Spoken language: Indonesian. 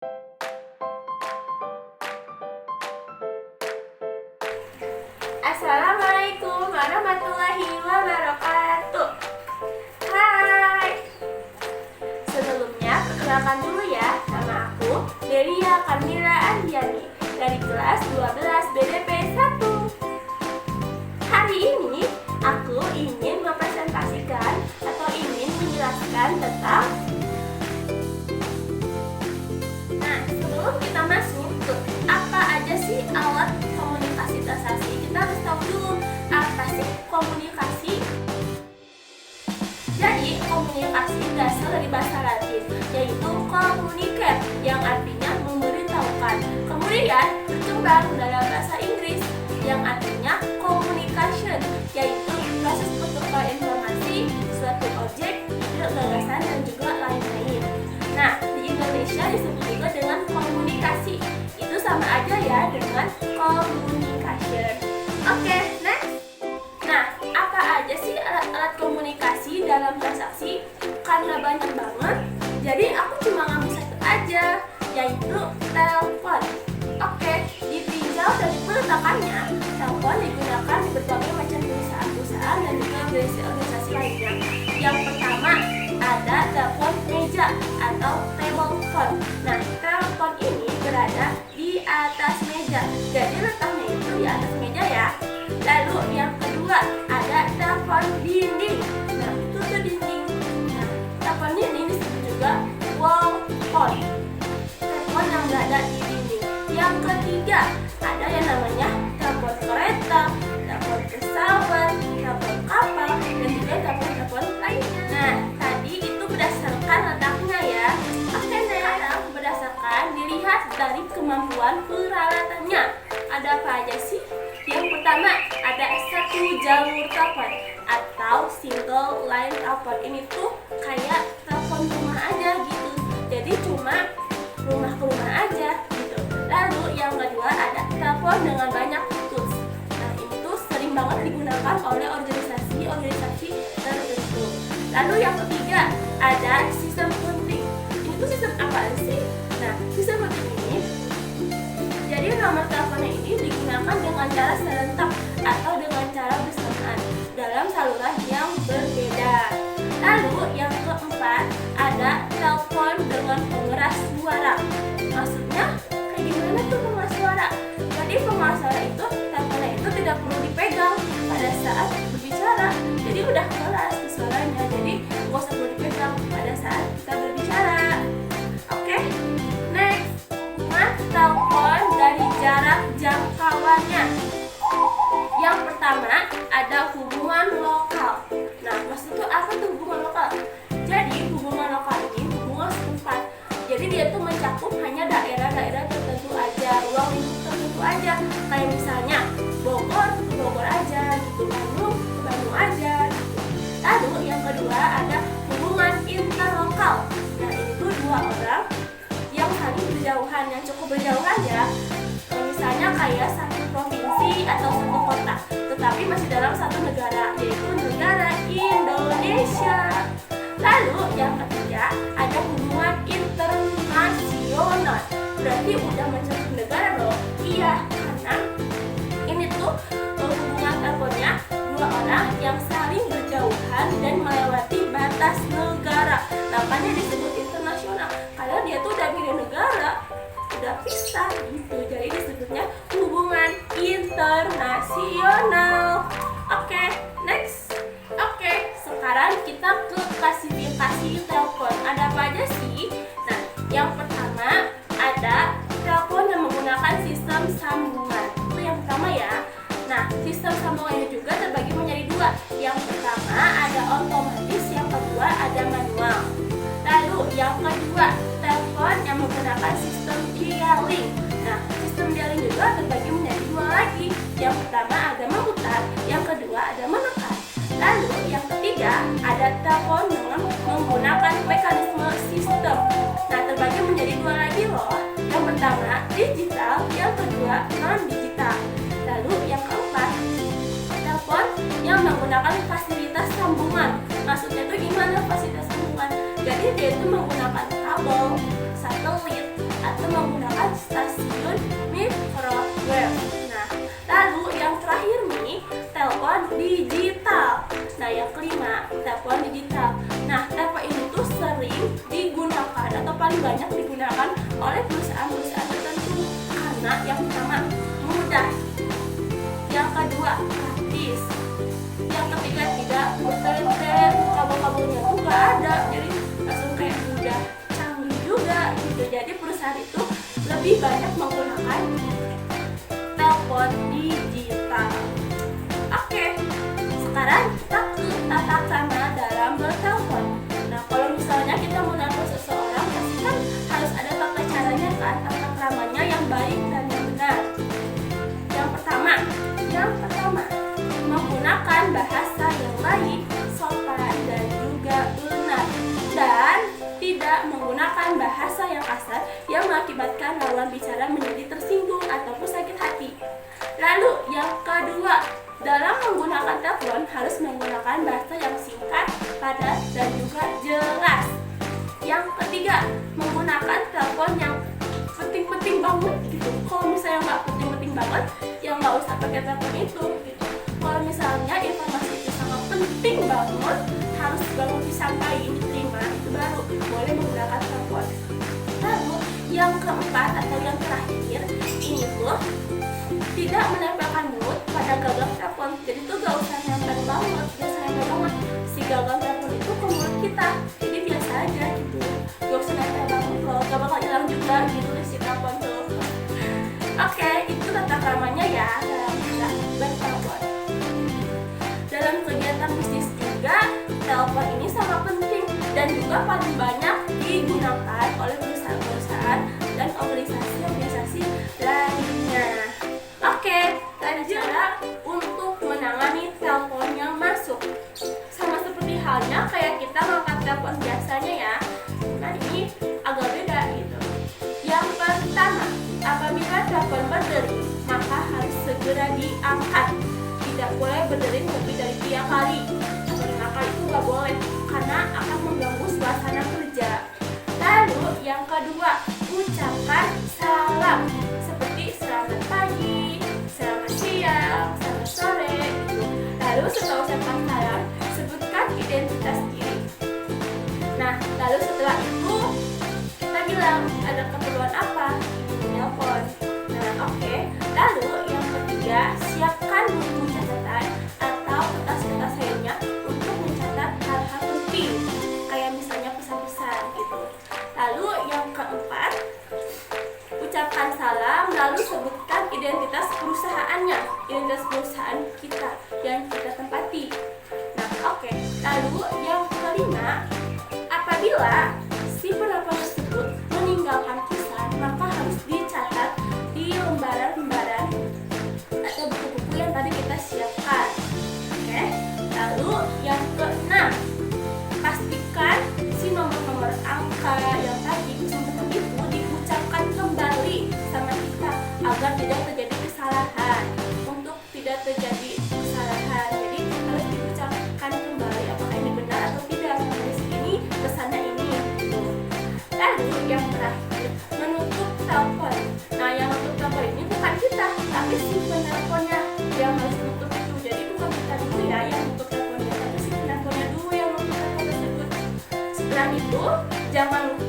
Assalamualaikum warahmatullahi wabarakatuh. Hai. Sebelumnya perkenalkan dulu ya, nama aku Delia Kamila Andiani dari kelas 12 BDP 1. Hari ini aku ingin mempresentasikan atau ingin menjelaskan tentang sebelum kita masuk ke apa aja sih alat komunikasi transaksi, kita harus tahu dulu apa sih komunikasi. Jadi komunikasi berasal dari bahasa Latin, yaitu communicate, yang artinya memberitahukan. Kemudian berkembang dalam bahasa Inggris yang artinya communication, yaitu proses pertukaran informasi, suatu objek, ide, gagasan, dan juga lain-lain. Nah, di Indonesia disebut juga dengan komunikasi. Itu sama aja ya dengan communication. Oke, next. Nah, apa aja sih alat-alat komunikasi dalam transaksi? Karena banyak banget, jadi aku cuma ngambil satu aja, yaitu telepon. Oke, ditinjau dari peletakannya, telepon digunakan di berbagai macam perusahaan-perusahaan dan juga organisasi lainnya. Yang pertama, ada telepon meja atau table phone. Nah, telepon ini berada di atas meja, jadi letaknya itu di atas meja ya. Lalu yang kedua, ada telepon dinding. Nah, itu tuh dinding. Nah, telepon dinding disebut juga wall phone, telepon yang berada di dinding. Yang ketiga, ada yang namanya telepon kereta, telepon pesawat, telepon kapal, dan juga telepon lainnya. Nah, tadi itu berdasarkan letaknya ya. Oke, sekarang berdasarkan dilihat dari kemampuan peralatannya. Ada apa aja sih? Yang pertama, ada satu jalur telepon atau single line telepon. Ini tuh kayak telepon rumah aja gitu. Jadi cuma rumah ke rumah aja gitu. Lalu yang kedua, ada telepon dengan banyak tools. Nah, ini tuh sering banget digunakan oleh organisasi tertentu. Lalu yang ketiga, ada sistem penting. Ini tuh sistem apa sih? Nah, sistem penting ini, jadi nomor teleponnya ini digunakan dengan cara serentak atau dengan cara bersamaan dalam saluran yang berbeda. Lalu yang keempat, ada telepon dengan pengeras suara. Maksudnya kayak gimana tuh pengeras suara? Jadi pengeras suara itu teleponnya itu tidak perlu dipegang pada saat berbicara. Jadi udah keras suaranya. Jadi nggak usah perlu dipegang pada saat kita berbicara. Oke, next. Telepon dari jarak jangkauannya. Yang pertama, ada hubungan lokal. Nah, maksud itu apa tuh hubungan lokal? Jadi hubungan lokal ini hubungan setempat. Jadi dia tuh mencakup hanya daerah-daerah tertentu aja, ruang lingkup tertentu aja. Kayak misalnya Bogor ke Bogor aja gitu, Bandung ke Bandung aja gitu. Lalu yang kedua, ada hubungan interlokal. Nah, ini tuh dua orang yang saling berjauhan, yang cukup berjauhan ya. Misalnya kayak satu provinsi atau satu kota, tetapi masih dalam satu negara, yaitu negara Indonesia. Lalu yang ketiga, ada hubungan internasional. Berarti udah mencakup negara dong. Iya, karena ini tuh hubungan teleponnya dua orang yang saling berjauhan dan melewati batas negara. Makanya disebut internasional, karena dia tuh udah beda negara, udah pisah gitu. Jadi disebutnya hubungan internasional. Oke, next. Oke, sekarang kita ke klasifikasi telepon. Ada apa aja sih? Nah, yang pertama ada telepon yang menggunakan sistem sambungan. Itu yang pertama ya. Nah, sistem sambungan ini juga terbagi menjadi dua. Yang pertama ada otomatis, yang kedua ada manual. Lalu yang kedua, telepon yang menggunakan sistem dialing. Nah, sistem dialing juga terbagi menjadi dua lagi. Yang pertama ada memutar, yang kedua ada menekan. Lalu yang ketiga ada telepon dengan menggunakan mekanisme sistem. Nah, terbagi menjadi dua lagi loh. Yang pertama digital, yang kedua non digital. Lalu yang keempat, telepon yang menggunakan fasilitas sambungan. Maksudnya itu gimana fasilitas sambungan? Jadi dia itu menggunakan kabel, satelit, atau atau menggunakan stasiun microwave. Nah, lalu yang terakhir nih, telepon digital. Nah, yang kelima, telepon digital. Nah, telepon ini tuh sering digunakan atau paling banyak digunakan oleh perusahaan-perusahaan tertentu karena yang pertama mudah, yang kedua praktis, yang ketiga tidak bertele-tele, kabel-kabelnya tuh nggak ada, jadi langsung kayak mudah, canggih juga gitu. Jadi perusahaan itu lebih banyak menggunakan telepon digital. Oke, sekarang kita ke tata krama dalam bertelepon. Nah, kalau misalnya kita mau nelpon seseorang, pasti kan harus ada tata caranya kan, tata kramanya yang baik dan yang benar. Yang pertama, menggunakan bahasa yang baik, sopan dan juga benar, dan tidak menggunakan bahasa yang kasar yang mengakibatkan lawan bicara menjadi tersinggung ataupun sakit hati. Lalu yang kedua, dalam menggunakan telepon harus menggunakan bahasa yang singkat, padat, dan juga jelas. Yang ketiga, menggunakan telepon yang penting-penting banget gitu. Kalau misalnya nggak penting-penting banget, ya nggak usah pakai telepon itu gitu. Kalau misalnya informasi itu sangat penting banget, harus banget disampaikan, diterima, itu baru boleh menggunakan telepon. Lalu yang keempat atau yang terakhir, ini tuh tidak menempelkan mulut pada gagang telepon. Jadi tuh gak usah nempel banget, si gagang telepon itu ke mulut kita. Jadi biasa aja gitu, gak usah nempel banget loh, gak bakal hilang juga gitu si telepon tuh. Oke, itu tata kramanya ya dalam kita bertelepon. Dalam kegiatan bisnis juga, telepon ini sangat penting dan juga paling banyak digunakan oleh perusahaan-perusahaan dan organisasi-organisasi lainnya. Oke, cara untuk menangani telepon yang masuk. Sama seperti halnya kayak kita ngangkat telepon biasanya ya. Nah, ini agak beda gitu. Yang pertama, apabila telepon berdering, maka harus segera diangkat. Tidak boleh berdering lebih dari 3 kali. Maka itu nggak boleh karena akan mengganggu suasana kerja. Lalu yang kedua, ucapkan salam seperti selamat pagi, selamat siang, selamat sore gitu. Lalu setelah ucapkan salam, sebutkan identitas diri. Nah, lalu setelah itu kita bilang ada keperluan apa, telepon. Nah, oke. Lalu yang ketiga, siapkan buku catatan atau kertas-kertas lainnya untuk mencatat hal-hal penting, kayak misalnya pesan-pesan gitu. Lalu yang keempat, ucapkan salam, lalu sebutkan identitas perusahaannya, identitas perusahaan kita yang kita tempati. Nah, oke. Lalu yang kelima, apabila si penelpon tersebut meninggalkan kita, maka harus dicatat di lembaran-lembaran atau buku-buku yang tadi kita siapkan. Oke. Lalu yang keenam, pastikan si nomor-nomor angka yang tadi pesan-pesan itu diucapkan kembali sama kita agar tidak terjadi kesalahan. Untuk tidak terjadi kesalahan, jadi harus diucapkan kembali apakah ini benar atau tidak. Di sini pesannya ini. Lalu yang terakhir, menutup telepon. Nah, yang menutup telepon ini bukan kita, tapi si penelponnya yang harus menutup itu. Jadi bukan kita dulu ya yang menutup teleponnya, tapi si penelponnya dulu yang menutup telepon tersebut. Setelah itu, jangan lupa